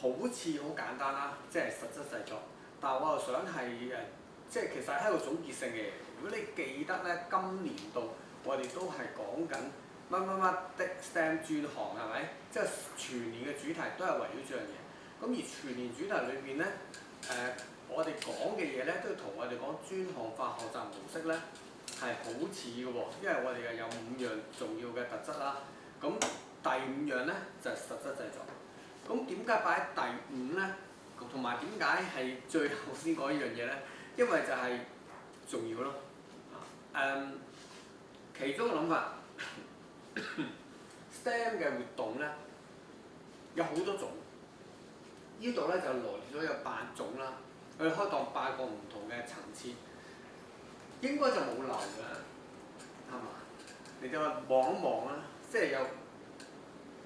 好似好簡單啦，即係實質製作。但係我又想係即係其實係一個總結性嘅嘢。如果你記得咧，今年度我哋都係講緊乜乜乜的 STEM 專項係咪？即係全年嘅主題都係圍繞住樣嘢。咁而全年主題裏邊咧，我哋講嘅嘢咧，都同我哋講專項化學習模式咧係好似嘅喎，因為我哋有5樣重要嘅特質啦。咁第5樣咧就係實質製作。咁點解擺喺第5咧？同埋點解係最後先講呢樣嘢咧？因為就係重要咯。其中嘅諗法，STEM 嘅活動咧有好多種。呢度咧就羅列咗有8種啦，佢哋開當8個唔同嘅層次，應該就冇漏㗎，係嘛？你就望一望啦，即係有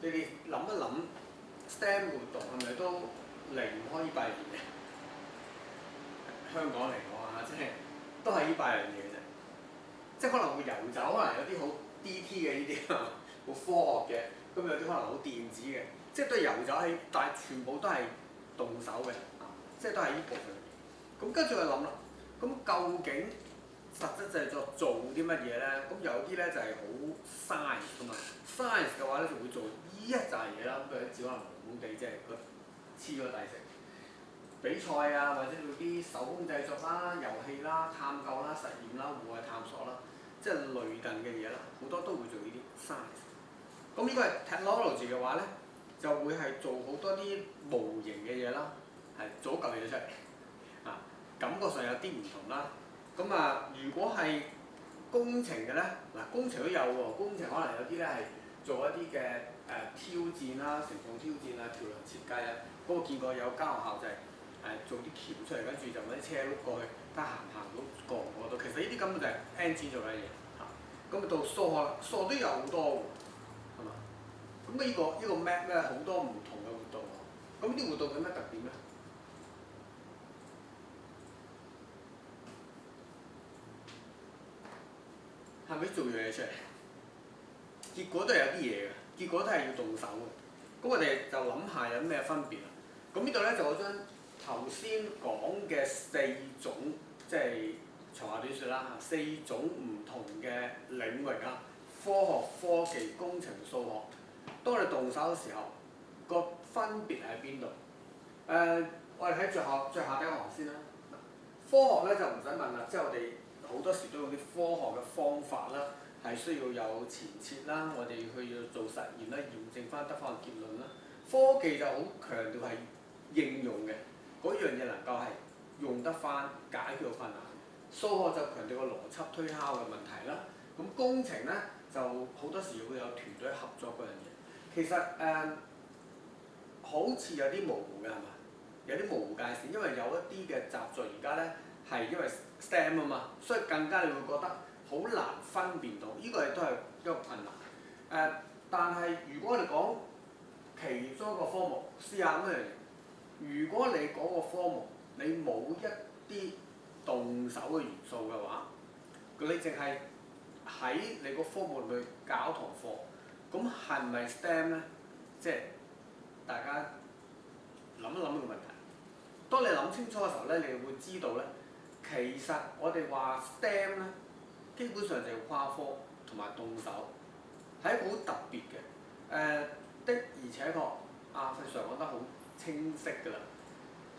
你哋諗一諗 STEM 活動係咪都離唔開呢8樣嘢？香港嚟講啊，即係都係呢8樣嘢嘅啫。即係可能會遊走，可能有啲好 DT 嘅呢啲，好科學嘅，咁有啲可能好電子嘅，即係都係遊走喺，但係全部都係動手嘅，即係都係呢部分。咁跟住我諗啦，咁究竟實質製作做啲乜嘢咧？咁有啲咧就係好 science 㗎嘛 ，science 嘅話咧就會做呢一紮嘢啦，咁佢只可能懵懵地即係個黐咗底食。比賽啊，或者做啲手工製作啦、遊戲啦、探究啦、實驗啦、戶外探索啦，即係類近嘅嘢啦，好多都會做呢啲 science。咁呢個係 technology 嘅話咧，就會係做好多啲模型嘅嘢啦，係做一嚿嘢出嚟，感覺上有啲唔同啦。咁如果係工程嘅咧，工程都有喎，工程可能有啲咧係做一啲嘅挑戰啦、承重挑戰啊、橋梁設計啊，嗰個見過有間學校就係、做啲橋出嚟，跟住就揾啲車碌過去，睇下行唔行到過唔過到。其實呢啲根本就係 engine 做嘅嘢嚇。咁到數學都有好多喎，係嘛？咁呢個 map 咧好多唔同嘅活動喎。咁呢啲活動有咩特點咧？係咪做樣嘢出嚟？結果都係有啲嘢嘅，結果都係要動手嘅。咁我哋就諗下有咩分別啦。咁呢度咧就我將頭先講嘅4種，即係長話短説啦嚇，4種唔同嘅領域啊，科學、科技、工程、數學。當你動手嘅時候，個分別喺邊度？我哋睇最下底一行先啦。科學咧就唔使問啦，即係我哋好多時都用啲科學嘅方法啦，係需要有前設啦，我哋去要做實驗啦，驗證翻得翻個結論啦。科技就好強調係應用嘅，嗰樣嘢能夠係用得翻解決到困難。數學就強調個邏輯推敲嘅問題啦。咁工程咧就好多時會有團隊合作嗰樣嘢。其實好似有啲模糊嘅係嘛？有啲模糊界線，因為有一啲嘅習作而家咧係因為 STEM 啊嘛，所以更加你會覺得好難分辨到，呢個亦都係一個困難。但係如果我哋講其中一個科目，試下咁樣嘢，如果你嗰個科目你冇一啲動手嘅元素嘅話，你淨係喺你個科目裏面搞堂課，咁係咪 STEM 咧？即係大家諗一諗呢個問題。當你諗清楚嘅時候咧，你會知道咧，其實我哋話 STEM 咧，基本上就要跨科同埋動手，係一個好特別嘅。的而且確，費 Sir 講得好清晰㗎啦，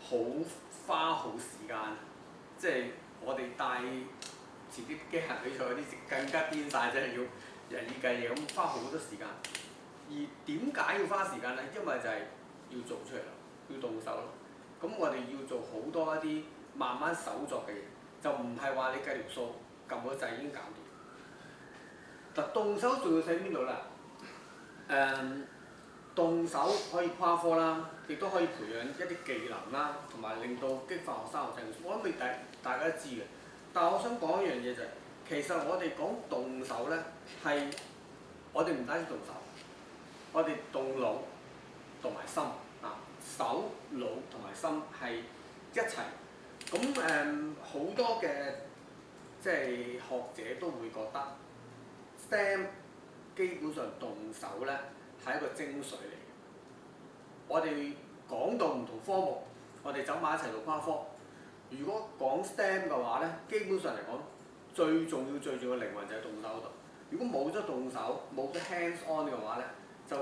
好花好時間，即係我哋帶前啲機械比賽嗰啲更加癲晒，真係要日以繼夜咁花好多時間。而點解要花時間咧？因為就係要做出嚟咯，要動手咯。咁我哋要做好多一啲慢慢手作嘅嘢，就唔係話你計條數撳個掣已經搞掂。嗱，動手仲要睇邊度啦？動手可以跨科啦，亦都可以培養一啲技能啦，同埋令到激發學生學精。我諗大家都知嘅。但係我想講一樣嘢就係，其實我哋講動手咧，係我哋唔單止動手，我哋動腦同埋心啊，手腦同埋心係一齊。咁好多嘅即係學者都會覺得 STEM 基本上動手咧係一個精髓嚟嘅。我哋講到唔同科目，我哋走埋一齊做跨科。如果講 STEM 嘅話咧，基本上嚟講，最重要嘅靈魂就係動手度。如果冇咗動手，冇咗 hands on 嘅話咧，就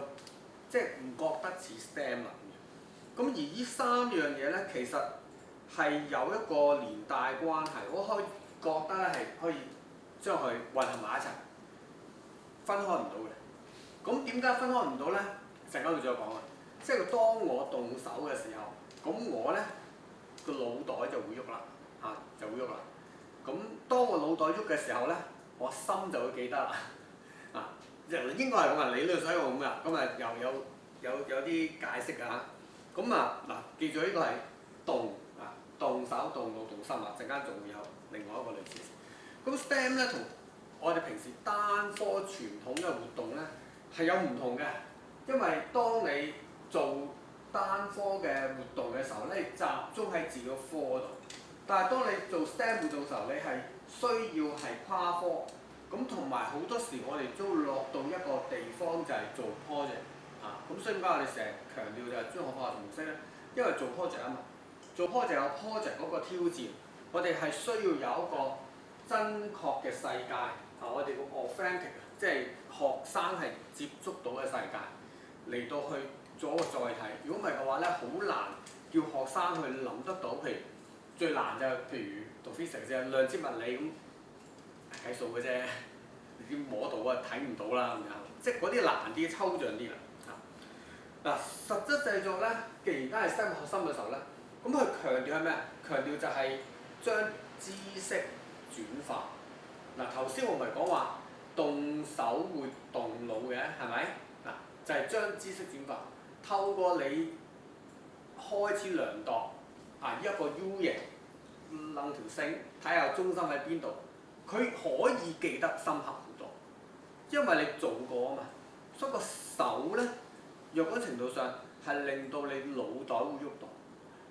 即係唔覺得似 STEM 啦。咁而呢三樣嘢咧，其實係有一個連帶關係。我可以覺得咧係可以將佢混合埋一齊，分開唔到嘅。咁點解分開唔到咧？陣間會再講啊。即係當我動手嘅時候，咁我咧個腦袋就會喐啦，就會喐啦。咁當我腦袋喐嘅時候咧，我心就會記得啦，應該係咁啊，理論上係咁噶。咁有啲解釋㗎嚇。咁記住呢個係動手、動腦、動心啊！陣間仲會有另外一個類似。咁 STEM 咧同我哋平時單科傳統嘅活動咧係有唔同嘅，因為當你做單科嘅活動嘅時候咧，你集中喺自己個科度。但係當你做 STEM 活動嘅時候，你係需要係跨科。咁同埋好多時我哋都落到一個地方就係做 project 咁所以點解我哋成日強調就係中學化學模式咧？因為做 project 啊嘛，做 project 有 project 嗰個挑戰，我哋係需要有一個真確嘅世界我哋個 authentic 即係學生係接觸到嘅世界嚟到去做一個載體。如果唔係嘅話咧，好難叫學生去諗得到。譬如最難就係譬如讀 physics 啫，量子物理咁計數嘅啫，你點摸到啊？睇唔到啦咁樣，即係嗰啲難啲、抽象啲啦。實質製作咧，既然都係 STEM 學生嘅時候咧，咁佢強調係咩啊？強調就係將知識轉化。頭先我咪講話動手會動腦嘅，係咪？就係將知識轉化，透過你開始量度一個 U 型，掕條繩，睇下中心喺邊度，佢可以記得深刻好多，因為你做過啊嘛。所以個手咧，若干程度上係令到你腦袋會喐動，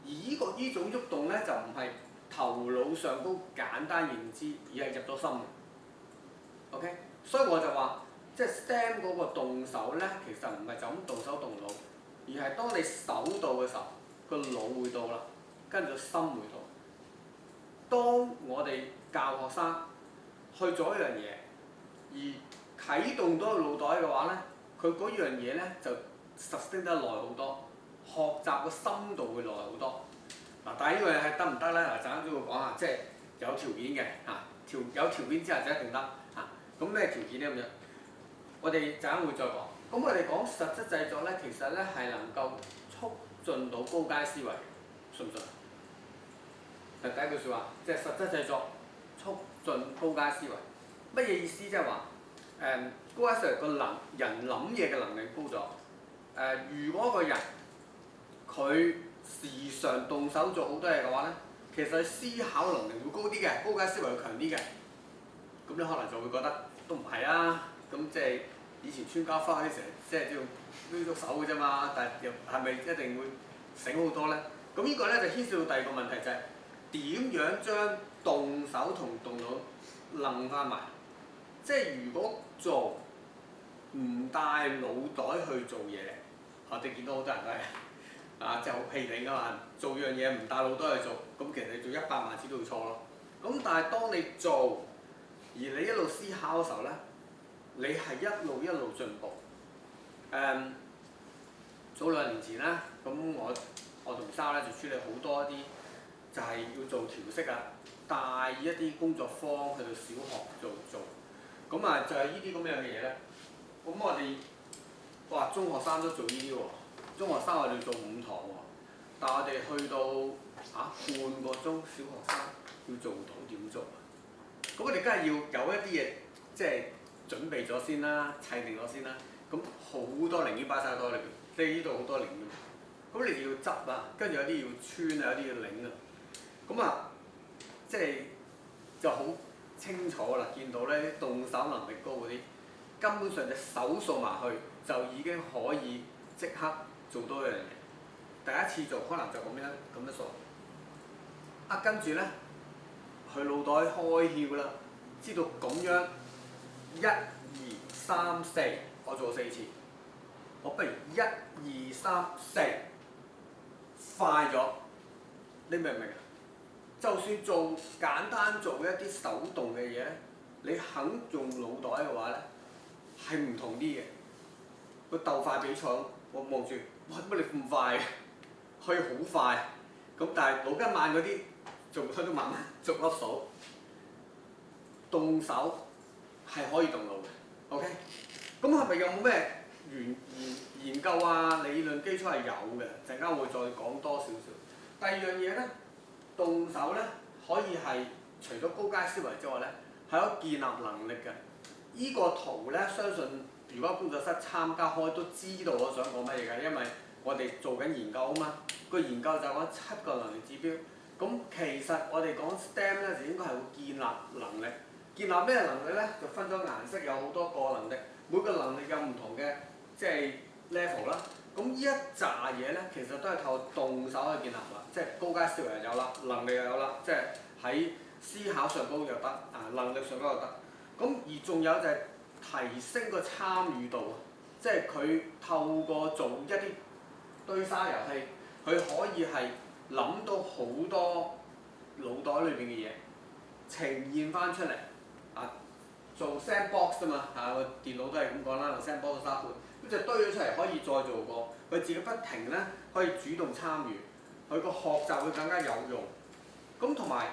而呢種喐動咧就唔係頭腦上高簡單認知，而係入咗心嘅。OK， 所以我就話，即係 STEM 嗰個動手咧，其實唔係就咁動手動腦，而係當你手到嘅時候，個腦會到啦，跟住個心會到。當我哋教學生去做一樣嘢，而啟動到個腦袋嘅話咧，佢嗰樣嘢咧就sustain得耐好多，學習個深度會耐好多。但係呢個嘢係得唔得咧？陣間都會講下，即係有條件嘅有條件之下就一定得咁咩條件咧咁樣？我哋陣間會再講。咁我哋講實質製作咧，其實咧係能夠促進到高階思維，信唔信？第一句説話，即係實質製作促進高階思維。乜嘢意思？即係話高階思維個人諗嘢嘅能力高咗。如果個人佢時常動手做好多嘢嘅話咧，其實思考能力會高啲嘅，高階思維會強啲嘅。咁你可能就會覺得都唔係啊。咁即係以前穿膠花嗰啲成日即係都要喐手嘅啫嘛，但係又係咪一定會醒好多咧？咁呢個咧就牽涉到第二個問題，就係點樣將動手同動腦楞翻埋。即係如果做唔帶腦袋去做嘢，我哋見到好多人都係即係好屁靈㗎嘛。做樣嘢唔帶腦袋去做，咁其實你做100萬次都會錯咯。咁但係當你做而你一路思考嘅時候咧，你係一路進步。早2年前啦，咁我同沙咧就處理好多一啲就係要做調色帶一啲工作坊去到小學做。咁就係呢啲咁樣嘅嘢咧。咁我哋中學生都做呢啲喎，中學生我哋做5堂喎，但係我哋去到半個鐘，小學生要做到點做？咁我哋梗係要有一啲嘢即係準備咗先啦，砌定咗先啦。咁好多零件擺晒喺袋裏邊，即係呢度好多零件。咁你就要執跟住有啲要穿有啲要擰咁即係就好清楚啦，見到咧啲動手能力高嗰啲，根本上隻手掃埋去就已經可以即刻做多一樣嘢。第一次做可能就咁樣掃，跟住咧佢腦袋開竅啦，知道咁樣1、2、3、4，我做4次，我不如1、2、3、4，快咗，你明唔明啊？就算簡單做一啲手動嘅嘢咧，你肯用腦袋嘅話咧，係唔同啲嘅。個鬥快比賽，我望住，哇！乜你咁快嘅？可以好快。咁但係腦筋慢嗰啲，做出都慢慢逐粒數。動手係可以動腦嘅 ，OK？咁係咪有冇咩研究啊、理論基礎係有嘅？陣間會再講多少少。第二樣嘢咧，動手咧可以係除咗高階思維之外咧，係可以建立能力嘅。依個圖咧，相信如果工作室參加開都知道我想講乜嘢㗎，因為我哋做緊研究啊嘛。個研究就講7個能力指標。咁其實我哋講 STEM 咧，就應該係會建立能力。建立咩能力咧？就分咗顏色，有好多個能力，每個能力有唔同嘅即係 level 啦。咁呢一紮嘢咧，其實都係透過動手去建立啦，即係高階思維又有啦，能力又有啦，即係喺思考上高又得，能力上高又得。咁而仲有就係提升個參與度啊，即係佢透過做一啲堆沙遊戲，佢可以係諗到好多腦袋裏邊嘅嘢，呈現翻出嚟。做 sandbox 啫嘛，個電腦都係咁講啦，sandbox 沙盤，咁就堆咗出嚟可以再做過，佢自己不停咧可以主動參與，佢個學習會更加有用。咁同埋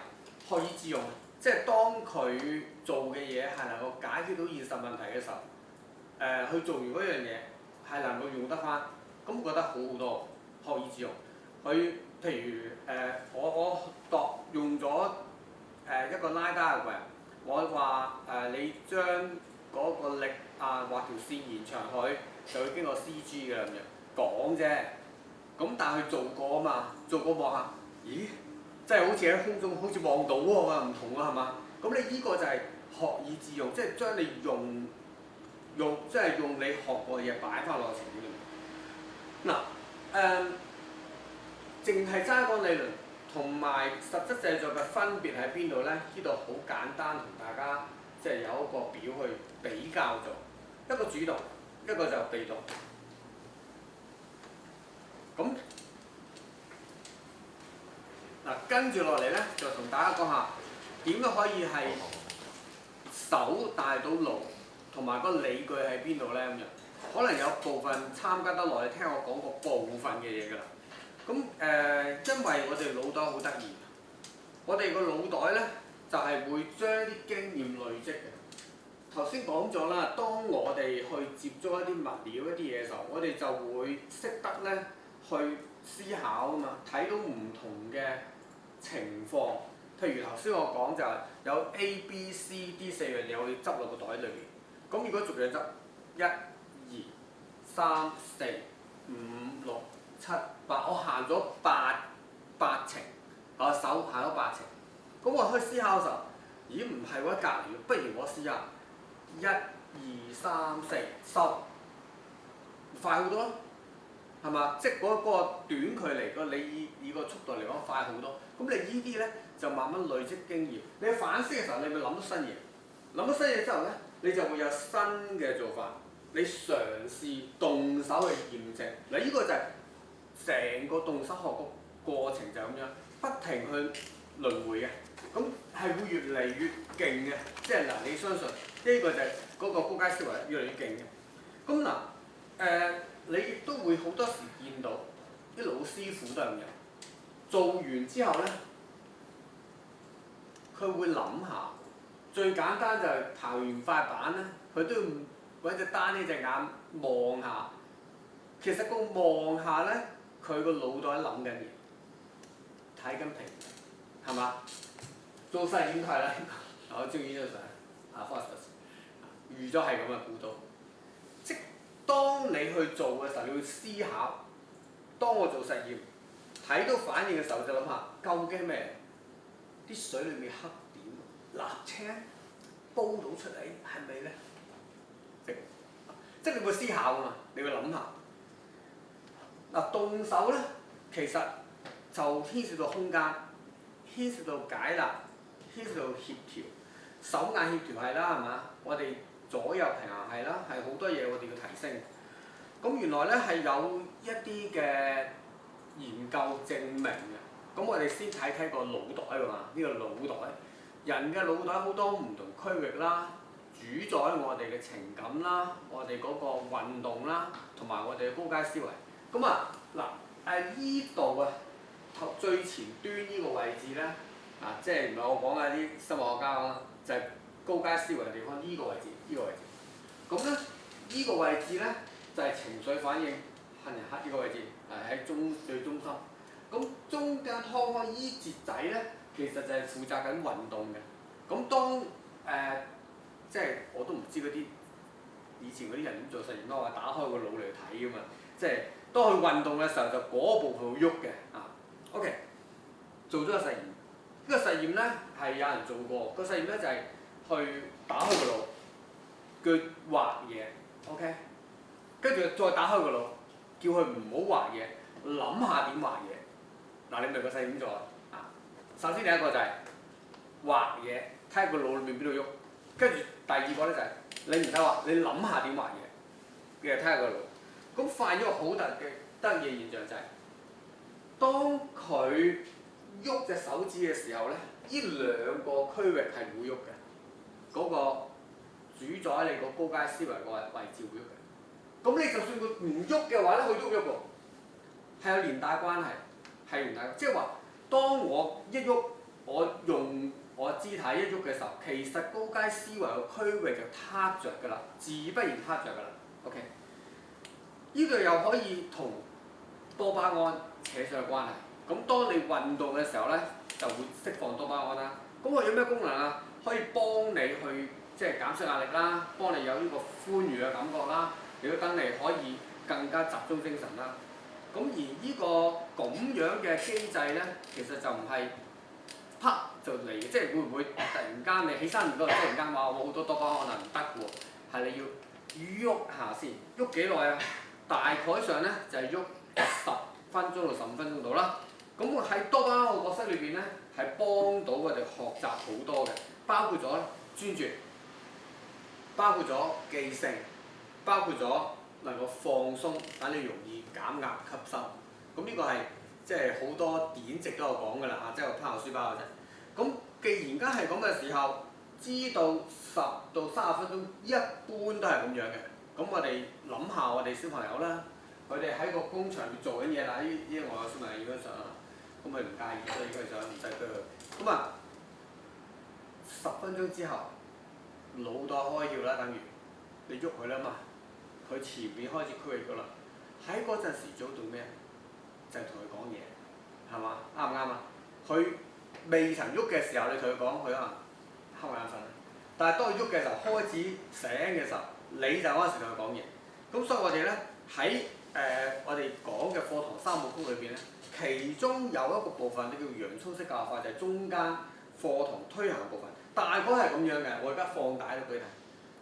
學以致用，即係當佢做嘅嘢係能夠解決到現實問題嘅時候，佢做完嗰樣嘢係能夠用得翻，咁我覺得好好多。學以致用，佢譬如我用咗一個拉加嘅櫃。我話你將嗰個力畫條線延長佢，就會經過 CG 嘅咁樣講啫。咁但係佢做過啊嘛，做過望下，咦，真係好似喺空中好似望到喎，唔同啦係嘛？咁你呢個就係學以致用，即係將你用即係用你學過嘅嘢擺翻落程度。嗱淨係齋講理論同埋實質製作嘅分別喺邊度咧？呢度好簡單，同大家即係有一個表去比較咗，一個主動，一個就被動。咁跟住落嚟咧，就同大家講下點樣可以係手帶到腦，同埋個理據喺邊度咧咁樣。可能有部分參加得落，你聽我講過部分嘅嘢㗎啦。咁因為我哋腦袋好得意，我哋個腦袋咧就係會將啲經驗累積嘅。頭先講咗啦，當我哋去接觸一啲物料一啲嘢嘅時候，我哋就會識得咧去思考啊嘛，睇到唔同嘅情況。譬如頭先我講就係有 A、B、C、D 4樣嘢，我要執落個袋裏邊。咁如果逐樣執1、2、3、4、5、6、7、8，我行咗八程，我手行咗8程。咁我可以思考嘅時候，咦唔係喎，隔離，不如我試下1、2、3、4、10，快好多咯，係嘛？即係嗰個短距離個你以個速度嚟講快好多。咁你呢啲咧就慢慢累積經驗。你反思嘅時候，你咪諗到新嘢，諗到新嘢之後咧，你就會有新嘅做法。你嘗試動手去驗證，嗱呢個就係成個動手學個過程就係咁樣，不停去輪迴嘅，咁係會越嚟越勁嘅。即係你相信呢個就係嗰個高階思維越嚟越勁嘅。咁你亦都會好多時見到啲老師傅都係咁樣，做完之後咧，佢會諗下，最簡單就係刨完塊板咧，佢都要揾隻單呢隻眼望下，其實個望下咧，佢個腦袋諗緊嘢，睇緊屏，係嘛？做實驗係啦，我中意呢張相，Phosphorus，預咗係咁嘅估到。即當你去做嘅時候，你要思考。當我做實驗，睇到反應嘅時候，就諗下究竟咩？啲水裏面黑點，瀝青煲到出嚟係咪咧？即你會思考啊嘛，你會諗下。動手咧，其實就牽涉到空間，牽涉到解納，牽涉到協調，手眼協調係啦，係嘛？我哋左右平衡係啦，係好多嘢我哋要提升。咁原來咧係有一啲嘅研究證明嘅。咁我哋先睇睇個腦袋㗎嘛，呢個腦袋，人嘅腦袋好多唔同區域啦，主宰我哋嘅情感啦，我哋嗰個運動啦，同埋我哋嘅高階思維。咁啊嗱依度啊，最前端呢個位置咧，即係唔係我講嘅啲生物學家講啦，就係、高階思維嘅地方，呢個位置，呢個位置。咁咧，呢個位置咧就係情緒反應，杏仁核呢個位置，喺最中心。咁中間劏開依節仔咧，其實就係負責緊運動嘅。咁當即係我都唔知嗰啲以前嗰啲人點做實驗啦，話打開個腦嚟睇㗎嘛，即係當佢運動嘅時候，就嗰部分會喐嘅。OK， 做咗個實驗，呢個實驗咧係有人做過，個實驗咧就係去打開個腦，佢畫嘢 ，OK， 跟住再打開個腦，叫佢唔好畫嘢，諗下點畫嘢。嗱，你明個實驗點做啊？首先第一個就係畫嘢，睇下個腦裏面邊度喐。跟住第二個咧就係你唔使畫，你諗下點畫嘢，嘅睇下個腦。咁發現咗個好得意嘅現象就係、當佢喐隻手指嘅時候咧，呢兩個區域係會喐嘅，嗰、個主宰你個高階思維個位置會喐嘅。咁你就算佢唔喐嘅話咧，佢喐喐喎，係有連帶關係，係連帶，即係話當我一喐，我用我肢體一喐嘅時候，其實高階思維個區域就撻着㗎啦，自不然撻着㗎啦。OK， 呢個又可以同多巴胺扯上關係。咁當你運動嘅時候咧，就會釋放多巴胺啦。咁佢有咩功能啊？可以幫你去即係減少壓力啦，幫你有呢個歡愉嘅感覺啦，亦都等你可以更加集中精神啦。咁而呢個咁樣嘅機制咧，其實就唔係啪就嚟嘅，即係會唔會突然間你起身唔該，突然間話我好多多巴胺可能唔得喎，係你要喐下先，喐幾耐啊？大概上咧就係喐10分鐘到15分鐘到啦。咁喺多巴胺個角色裏邊咧，係幫到我哋學習好多嘅，包括咗專注，包括咗記性，包括咗能夠放鬆，等你容易減壓吸收。咁呢個係即係好多典籍都有講㗎啦嚇，即係我拋下書包嘅啫。咁既然間係咁嘅時候，知道10到30分鐘一般都係咁樣嘅。咁我哋諗下我哋小朋友啦，佢哋喺個工場度做緊嘢啦，呢我有小朋友影緊相啊。咁佢唔介意，所以佢想唔使俾佢。咁啊，10分鐘之後，腦袋開竅啦，等於你喐佢啦嘛，佢前面開始區域㗎啦。喺嗰陣時做到咩？就係同佢講嘢，係嘛？啱唔啱啊？佢未曾喐嘅時候，你同佢講，佢可能瞌眼瞓。但係當佢喐嘅時候，開始醒嘅時候，你就嗰陣時同佢講嘢。咁所以我哋咧喺我哋講嘅課堂3部曲裏邊咧。其中有一個部分，你叫洋葱式教法，就係中間課堂推行嘅部分，大概係咁樣嘅。我而家放大咗俾你睇。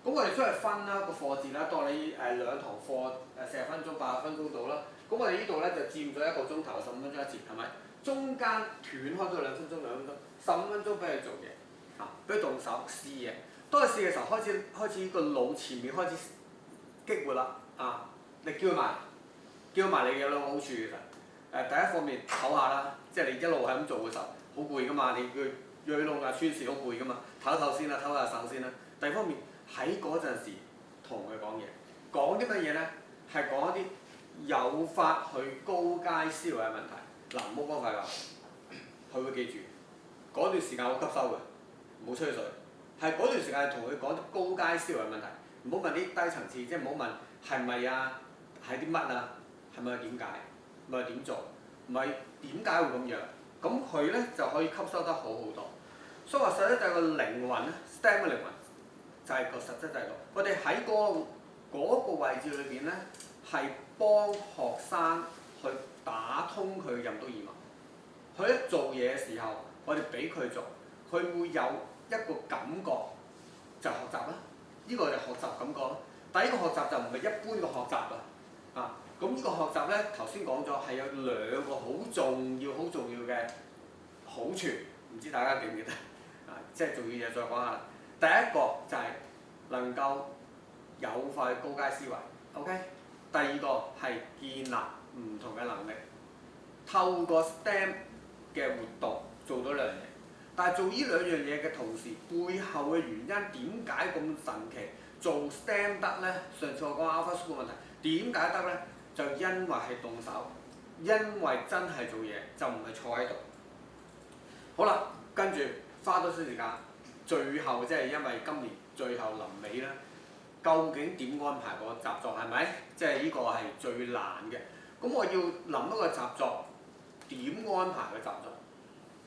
咁我哋出去分啦個課節啦，當你2堂課40分鐘、80分鐘到啦。咁我哋呢度咧就佔咗1個鐘頭15分鐘一節，係咪？中間斷開咗2分鐘、2分鐘，15分鐘俾你做嘢，俾佢動手試嘢。當佢試嘅時候，開始個腦前面開始激活啦，你叫佢埋，你有2個好處其實。第一方面唞下啦，即係你一路係咁做嘅時候，好攰噶嘛，你要銳弄啊、穿線好攰噶嘛，唞唞先啦，唞下手先啦。第二方面喺嗰陣時同佢講嘢，講啲乜嘢咧？係講一啲誘發佢高階思維嘅問題。嗱，唔好講廢話，佢會記住嗰段時間好吸收嘅，唔好吹水。係嗰段時間同佢講啲高階思維嘅問題，唔好問啲低層次，即係唔好問係咪啊，係啲乜啊，係咪點解？唔係點做，唔係點解會咁樣，咁佢咧就可以吸收得好好多。所以話實質就係個靈魂咧 ，STEM 嘅靈魂就係個實質制度。我哋喺嗰個位置裏邊咧，係幫學生去打通佢任督二脈。佢一做嘢嘅時候，我哋俾佢做，佢會有一個感覺就學習啦。呢個就學習感覺啦。但係呢個學習就唔係一般嘅學習啊。咁呢個學習咧，頭先講咗係有2個好重要嘅好處，唔知大家記唔記得？即係重要嘢再講下。第一個就係能夠有快高階思維 ，OK。第二個係建立唔同嘅能力，透過 STEM 嘅活動做到兩樣嘢。但係做呢兩樣嘢嘅同時，背後嘅原因點解咁神奇？做 STEM 得呢？上次我講 AlphaSchool 嘅問題，點解得呢？就因為係動手，因為真係做嘢，就唔係坐喺度。好啦，跟住花多少時間？最後即係因為今年最後臨尾啦，究竟點安排個習作係咪？即係呢個係最難嘅。咁我要諗一個習作，點安排個習作？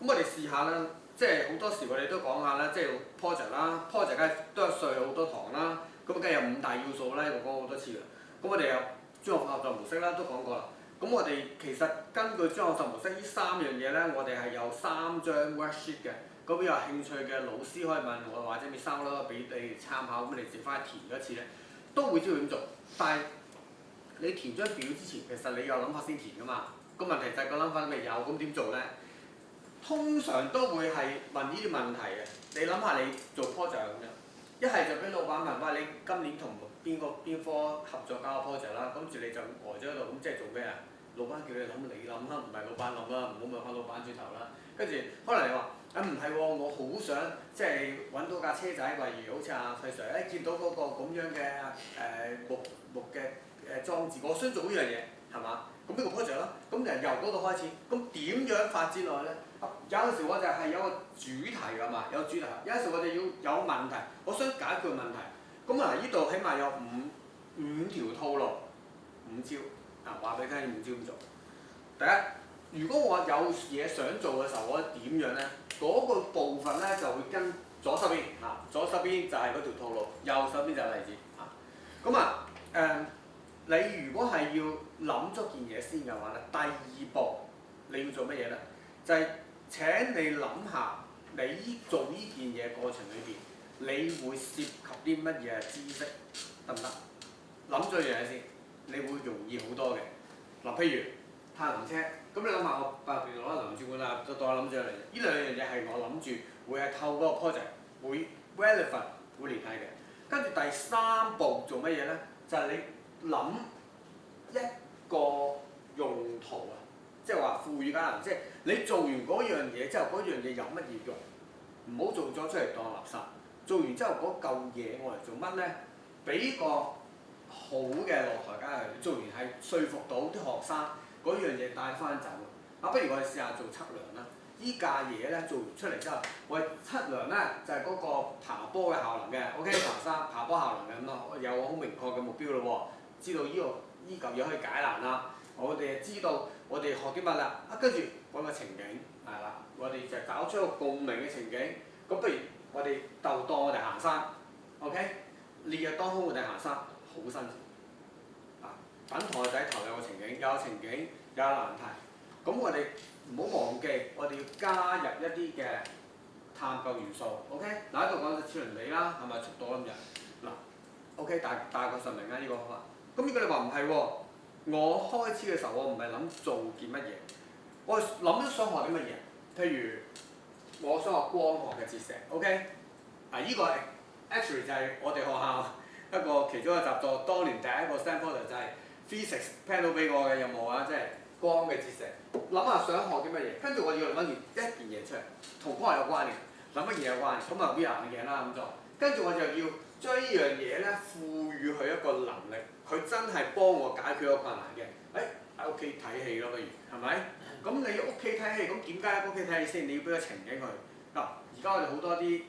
咁我哋試下啦，即係好多時我哋都講下啦，即係 project 啦 ，project 梗係都有上好多堂啦，咁梗係有5大要素啦，我講好多次啦。咁我哋有專項合作模式啦，都講過啦。咁我哋其實根據專項合作模式呢3樣嘢咧，我哋係有3張 worksheet 嘅。咁有興趣嘅老師可以問我，或者咪收啦，俾你哋參考，咁你直接翻去填一次咧，都會知道點做。但係你填張表之前，其實你有諗法先填噶嘛。個問題就係個諗法未有，咁點做咧？通常都會係問呢啲問題嘅。你諗下你做 project 咁樣，一係就俾老闆問，喂，你今年同邊科合作交個 project 啦，跟住你就呆咗喺度，咁即係做咩啊？老闆叫你諗，你諗啦，唔係老闆諗啦，唔好問翻老闆轉頭啦。跟住可能你話，唔係喎，我好想即係揾到架車仔，例如好似阿費 Sir，見到嗰個咁樣嘅木嘅裝置，我想做呢樣嘢，係嘛？咁呢個 project 咯，咁就由嗰度開始，咁點樣發展落去咧？有陣時我就係有個主題㗎嘛，有主題。有陣時我哋要有問題，我想解決問題。咁啊，呢度起碼有五條套路，5招。話俾你聽，5招咁做。第一，如果我有嘢想做嘅時候，我點樣咧？嗰個部分咧就會跟左手邊左手邊就係嗰條套路，右手邊就係例子你如果係要諗咗件嘢先嘅話咧，第2步你要做乜嘢咧？就係請你諗下，你做呢件嘢過程裏邊，你會涉及啲乜嘢知識，得唔得？諗咗樣嘢先，你會容易好多嘅。譬如太陽車，咁你諗下，我特別攞臨照管啦，就當我諗咗嚟。呢兩樣嘢係我諗住會係透過個 project 會 relevant 會聯繫嘅。跟住第3步做乜嘢咧？就係你諗一個用途啊，即係話賦予家人，即係你做完嗰樣嘢之後，嗰樣嘢有乜嘢用？唔好做咗出嚟當垃圾。做完之後嗰嚿嘢我嚟做乜咧？俾個好嘅落台階佢，做完係說服到啲學生嗰樣嘢帶翻走。不如我哋試下做測量啦。依架嘢咧做完出嚟之後，我哋測量咧就係嗰個爬坡嘅效能嘅。OK， 爬坡效能嘅咁咯，有個好明確嘅目標咯喎，知道依嚿嘢可以解難啦。我哋知道我哋學啲乜啦。跟住揾個情景係啦，我哋就搞出一個共鳴嘅情景。咁不如我哋就當我哋行山 ，OK？ 烈日當空我哋行山好辛苦。等同學仔頭有個情景，有情景有難題。咁我哋唔好忘記，我哋要加入一啲嘅探究元素。OK？嗱，喺度講就次倫理啦，係咪速度咁樣？OK， 大概上明啦呢個方法。咁如果你話唔係喎，我開始嘅時候我唔係諗做件乜嘢，我諗咗想學啲乜嘢。譬如我想學光學嘅折射。OK？呢個 actually 就係我哋學校一個其中一個習作，當年第一個 STEM project 就係 physics plan 到俾我嘅任務啊，即係光嘅折射。諗下想學啲乜嘢，跟住我要諗住一件嘢出嚟，同光學有關嘅，諗乜嘢有關嘅，咁啊 VR 嘅嘢啦咁做。跟住我就要將呢樣嘢咧賦予佢一個能力，佢真係幫我解決一個困難嘅。喺屋企睇戲咯，不如係咪？咁你屋企睇戲，咁點解喺屋企睇戲先？你要俾個情景佢。而家我哋好多啲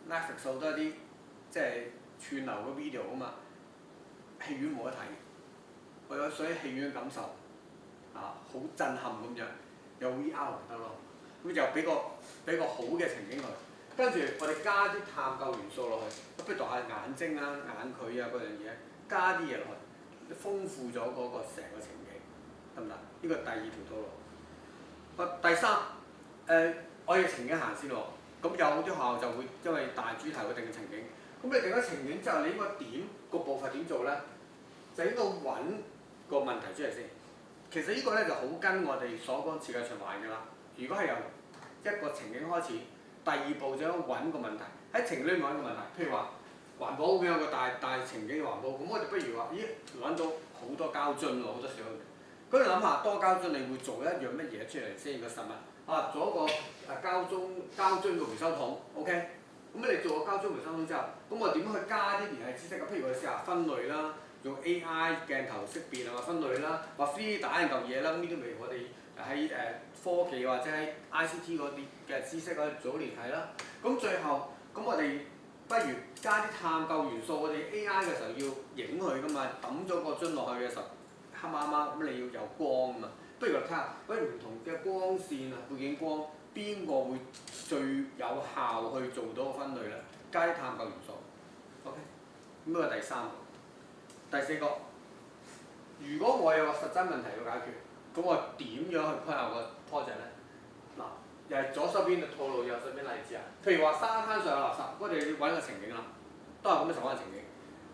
Netflix 好多啲即係串流嘅 video 啊嘛，戲院冇得睇，我有所以戲院嘅感受好震撼咁樣，有 VR 就得咯。咁就俾個好嘅情景佢，跟住我哋加啲探究元素落去，不如度下眼睛啊、眼距啊嗰樣嘢，加啲嘢落去，豐富咗嗰個成個情景，得唔得？呢個第2條套路。第3，我哋情景行先喎。咁有啲學校就會因為大主題會定情景，咁你定咗情景之後，你應該個步伐點做咧？就應該揾個問題出嚟先。其實呢個咧就好跟我哋所講設計循環㗎啦。如果係由一個情景開始，第2步就應該揾個問題，喺情景裏面揾個問題。譬如話環保咁有個大情景嘅環保，咁我哋不如話，揾到好多膠樽喎，好多小，咁你諗下，多膠樽你會做一樣乜嘢出嚟先個實物？啊，做一個膠樽嘅回收桶，OK。咁你做個膠樽回收桶之後，咁我點去加啲聯繫知識啊？譬如我試下分類啦，用 AI 鏡頭識別啊，分類啦，或 3D 打印嚿嘢啦，咁呢啲咪我哋喺科技或者喺 ICT 嗰啲嘅知識嗰度做聯繫啦。咁最後，咁我哋不如加啲探究元素，我哋 AI 嘅時候要影佢噶嘛，抌咗個樽落去嘅時候黑麻麻，咁你要有光啊嘛。不如我睇下，喂唔同嘅光線啊，背景光邊個會最有效去做到個分類咧？加啲探究元素。OK，咁呢個第三個。第四個，如果我有個實質問題要解決，咁我點樣去規劃個 project 咧？嗱，又係左手邊嘅套路，右手邊例子啊。譬如話沙灘上有垃圾，我哋要揾個情景啦，都係咁嘅情況嘅情景。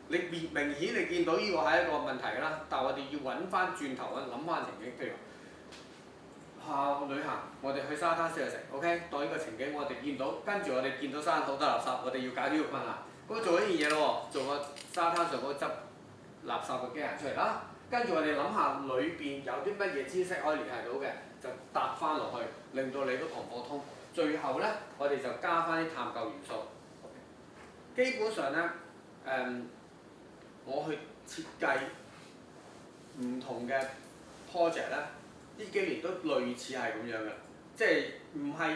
你明顯你見到呢個係一個問題㗎啦，但係我哋要揾翻轉頭諗翻情景，譬如旅行，我哋去沙灘食，OK，當呢個情景我哋見到，跟住我哋見到沙灘好多垃圾，我哋要解決呢個困難。咁做一件嘢咯喎，做個沙灘上嗰個執垃圾嘅機械人出嚟啦。跟住我哋諗下裏邊有啲乜嘢知識可以聯繫到嘅，就搭翻落去，令到你個同步通。最後咧，我哋就加翻啲探究元素。基本上咧，我去設計唔同嘅 project 咧，呢幾年都類似係咁樣嘅，即係唔係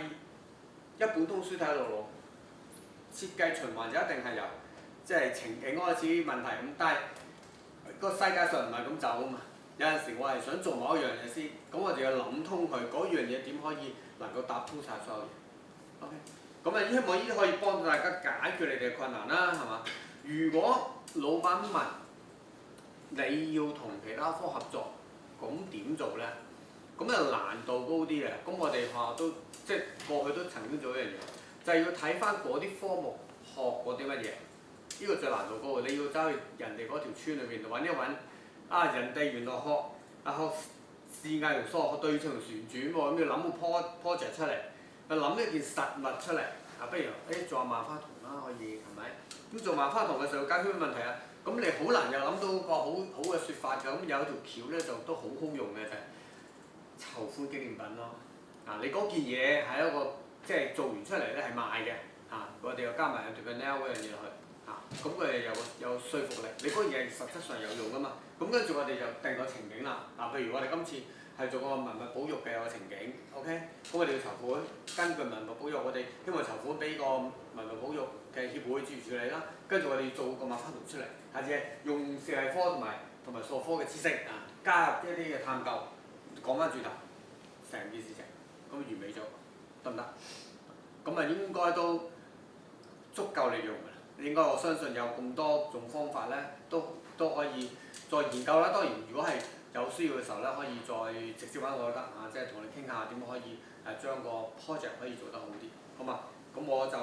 一本通書睇路路。設計循環就一定係由即係情景開始問題咁，但係個世界上唔係咁走啊嘛。有陣時我係想做某一樣嘢先，咁我哋要諗通佢嗰樣嘢點可以能夠搭通晒所有嘢。OK，咁啊希望呢啲可以幫到大家解決你哋嘅困難啦，係嘛？如果老闆問你要同其他科合作，咁點做咧？咁就難度高啲嘅。咁我哋學校都即係過去都曾經做一樣嘢，就係要睇翻嗰啲科目學過啲乜嘢。呢個最難度高嘅，你要走去人哋嗰條村裏邊揾一揾。啊！人哋原來學視藝同數學對稱旋轉喎，咁要諗個 project 出嚟，諗一件實物出嚟。啊，不如做下萬花筒啦，可以係咪？咁做萬花筒嘅時候解決咩問題啊？咁你好難又諗到個好嘅説法㗎。咁有條橋咧就都好好用嘅就係籌款紀念品咯。啊，你嗰件嘢係一個即係做完出嚟咧係賣嘅。啊，我哋又加埋有條 nail 嗰樣嘢落去。咁佢哋有說服力，你嗰樣嘢實質上有用㗎嘛？咁跟住我哋就定個情景啦。譬如我哋今次係做個文物保育嘅個情景 ，OK，咁我哋要籌款，根據文物保育，我哋希望籌款俾個文物保育嘅協會處理啦。跟住我哋要做個萬花筒出嚟，下次用社科同埋數科嘅知識加入一啲嘅探究，講翻轉頭，成件事情咁完美咗，得唔得？咁應該都足夠你用㗎。應該我相信有咁多種方法咧，都可以再研究啦。當然，如果係有需要嘅時候咧，可以再直接揾我都得即係同你傾下點可以將個 project 可以做得好啲，好嘛？咁我就